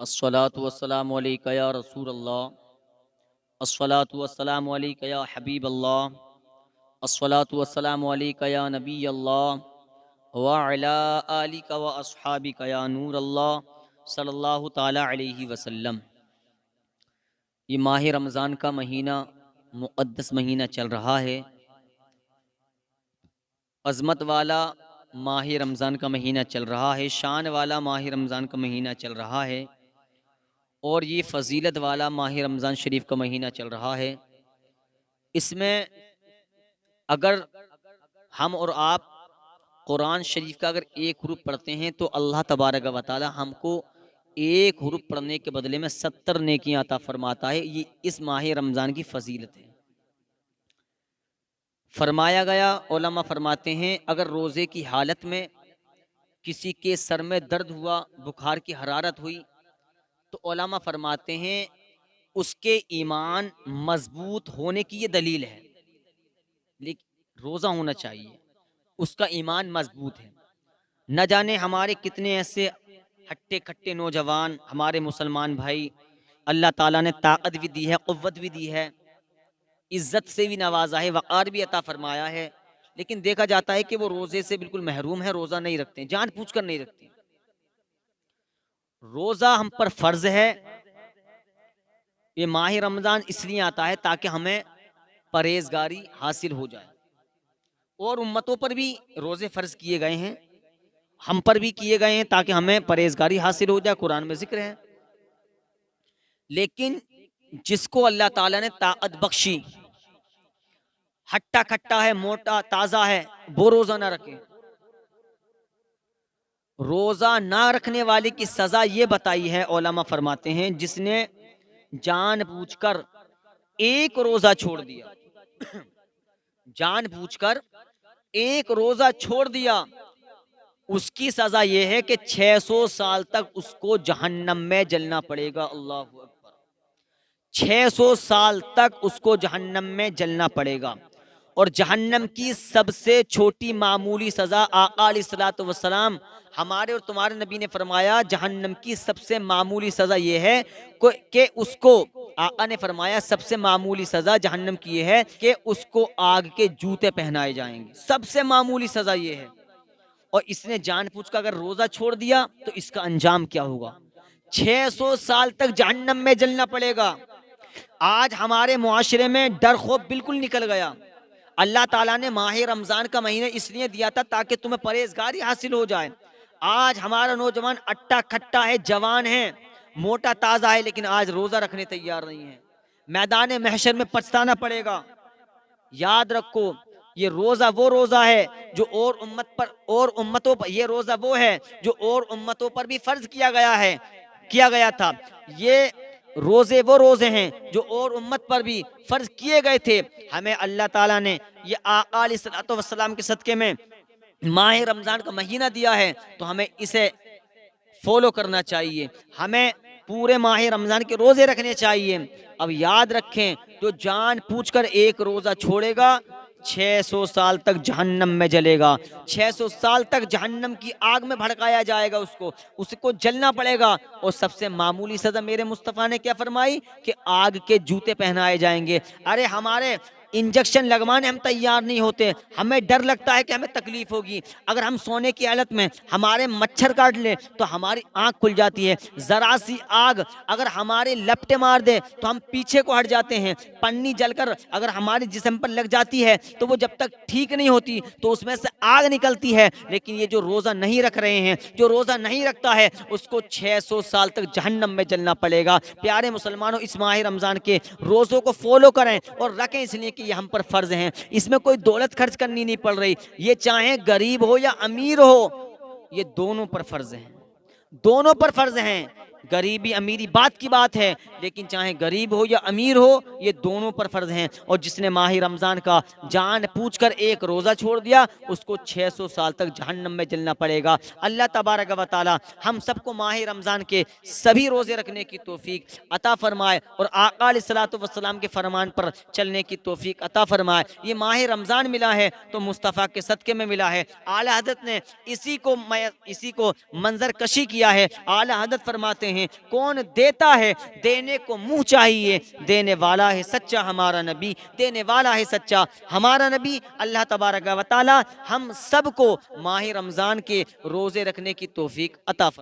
الصلاۃ والسلام علیکہ یا رسول اللہ، الصلاۃ والسلام علیکہ یا حبیب اللہ، الصلاۃ والسلام علیکہ یا نبی اللہ وعلی آلک و اصحابک یا نور اللہ صلی اللہ تعالی علیہ وسلم۔ یہ ماہ رمضان کا مہینہ مقدس مہینہ چل رہا ہے، عظمت والا ماہ رمضان کا مہینہ چل رہا ہے، شان والا ماہ رمضان کا مہینہ چل رہا ہے، اور یہ فضیلت والا ماہ رمضان شریف کا مہینہ چل رہا ہے۔ اس میں اگر ہم اور آپ قرآن شریف کا اگر ایک حرف پڑھتے ہیں تو اللہ تبارک و تعالی ہم کو ایک حرف پڑھنے کے بدلے میں 70 نیکیاں عطا فرماتا ہے۔ یہ اس ماہ رمضان کی فضیلت ہے۔ فرمایا گیا، علماء فرماتے ہیں، اگر روزے کی حالت میں کسی کے سر میں درد ہوا، بخار کی حرارت ہوئی، تو علماء فرماتے ہیں اس کے ایمان مضبوط ہونے کی یہ دلیل ہے۔ لیکن روزہ ہونا چاہیے، اس کا ایمان مضبوط ہے۔ نہ جانے ہمارے کتنے ایسے ہٹے کھٹے نوجوان ہمارے مسلمان بھائی، اللہ تعالیٰ نے طاقت بھی دی ہے، قوت بھی دی ہے، عزت سے بھی نوازا ہے، وقار بھی عطا فرمایا ہے، لیکن دیکھا جاتا ہے کہ وہ روزے سے بالکل محروم ہے، روزہ نہیں رکھتے، جان بوجھ کر نہیں رکھتے۔ روزہ ہم پر فرض ہے۔ یہ ماہ رمضان اس لیے آتا ہے تاکہ ہمیں پرہیزگاری حاصل ہو جائے، اور امتوں پر بھی روزے فرض کیے گئے ہیں، ہم پر بھی کیے گئے ہیں تاکہ ہمیں پرہیزگاری حاصل ہو جائے، قرآن میں ذکر ہے۔ لیکن جس کو اللہ تعالیٰ نے طاقت بخشی، ہٹا کھٹا ہے، موٹا تازہ ہے، وہ روزہ نہ رکھے۔ روزہ نہ رکھنے والے کی سزا یہ بتائی ہے، علماء فرماتے ہیں، جس نے جان بوجھ کر ایک روزہ چھوڑ دیا، جان بوجھ کر ایک روزہ چھوڑ دیا، اس کی سزا یہ ہے کہ 600 سال تک اس کو جہنم میں جلنا پڑے گا۔ اللہ اکبر! 600 سال تک اس کو جہنم میں جلنا پڑے گا۔ اور جہنم کی سب سے چھوٹی معمولی سزا، آقا علیہ الصلوۃ والسلام ہمارے اور تمہارے نبی نے فرمایا، جہنم کی سب سے معمولی سزا یہ ہے کہ اس کو، آقا نے فرمایا سب سے معمولی سزا جہنم کی یہ ہے کہ اس کو آگ کے جوتے پہنائے جائیں گے۔ سب سے معمولی سزا یہ ہے، اور اس نے جان پوچھ کر اگر روزہ چھوڑ دیا تو اس کا انجام کیا ہوگا؟ 600 سال تک جہنم میں جلنا پڑے گا۔ آج ہمارے معاشرے میں ڈر خوف بالکل نکل گیا۔ اللہ تعالیٰ نے ماہ رمضان کا مہینہ اس لیے دیا تھا تاکہ تمہیں پرہیزگاری حاصل ہو جائے۔ آج ہمارا نوجوان اٹا کھٹا ہے، جوان ہے، موٹا تازہ ہے، لیکن آج روزہ رکھنے تیار نہیں ہے۔ میدان محشر میں پچھتانا پڑے گا۔ یاد رکھو، یہ روزہ وہ روزہ ہے جو اور امتوں پر، یہ روزہ وہ ہے جو اور امتوں پر بھی فرض کیا گیا تھا۔ یہ روزے وہ روزے ہیں جو اور امت پر بھی فرض کیے گئے تھے۔ ہمیں اللہ تعالیٰ نے یہ آقا علیہ الصلوۃ والسلام کے صدقے میں ماہ رمضان کا مہینہ دیا ہے، تو ہمیں اسے فالو کرنا چاہیے، ہمیں پورے ماہ رمضان کے روزے رکھنے چاہیے۔ اب یاد رکھیں، جو جان پوچھ کر ایک روزہ چھوڑے گا 600 سال تک جہنم میں جلے گا۔ 600 سال تک جہنم کی آگ میں بھڑکایا جائے گا، اس کو جلنا پڑے گا۔ اور سب سے معمولی سزا میرے مصطفیٰ نے کیا فرمائی کہ آگ کے جوتے پہنائے جائیں گے۔ ارے ہمارے انجیکشن لگوانے ہم تیار نہیں ہوتے، ہمیں ڈر لگتا ہے کہ ہمیں تکلیف ہوگی۔ اگر ہم سونے کی حالت میں ہمارے مچھر کاٹ لے تو ہماری آنکھ کھل جاتی ہے، ذرا سی آگ اگر ہمارے لپٹے مار دے تو ہم پیچھے کو ہٹ جاتے ہیں، پنی جل کر اگر ہمارے جسم پر لگ جاتی ہے تو وہ جب تک ٹھیک نہیں ہوتی تو اس میں سے آگ نکلتی ہے۔ لیکن یہ جو روزہ نہیں رکھ رہے ہیں، جو روزہ نہیں رکھتا ہے، اس کو 600 سال تک جہنم میں جلنا پڑے گا۔ پیارے مسلمانوں، اس ماہ رمضان کے روزوں کو فالو کریں اور رکھیں، اس لیے کہ یہ ہم پر فرض ہیں۔ اس میں کوئی دولت خرچ کرنی نہیں پڑ رہی، یہ چاہے غریب ہو یا امیر ہو، یہ دونوں پر فرض ہیں، دونوں پر فرض ہیں۔ غریبی امیری بات کی بات ہے، لیکن چاہے غریب ہو یا امیر ہو، یہ دونوں پر فرض ہیں۔ اور جس نے ماہ رمضان کا جان پوچھ کر ایک روزہ چھوڑ دیا، اس کو 600 سال تک جہنم میں جلنا پڑے گا۔ اللہ تبارک و تعالی ہم سب کو ماہ رمضان کے سبھی روزے رکھنے کی توفیق عطا فرمائے، اور آقا علیہ الصلوۃ والسلام کے فرمان پر چلنے کی توفیق عطا فرمائے۔ یہ ماہ رمضان ملا ہے تو مصطفیٰ کے صدقے میں ملا ہے۔ اعلیٰ حضرت نے اسی کو منظر کشی کیا ہے۔ اعلیٰ حضرت فرماتے ہیں ہیں، کون دیتا ہے، دینے کو منہ چاہیے، دینے والا ہے سچا ہمارا نبی، دینے والا ہے سچا ہمارا نبی۔ اللہ تبارک و تعالی ہم سب کو ماہ رمضان کے روزے رکھنے کی توفیق عطا فرمائے۔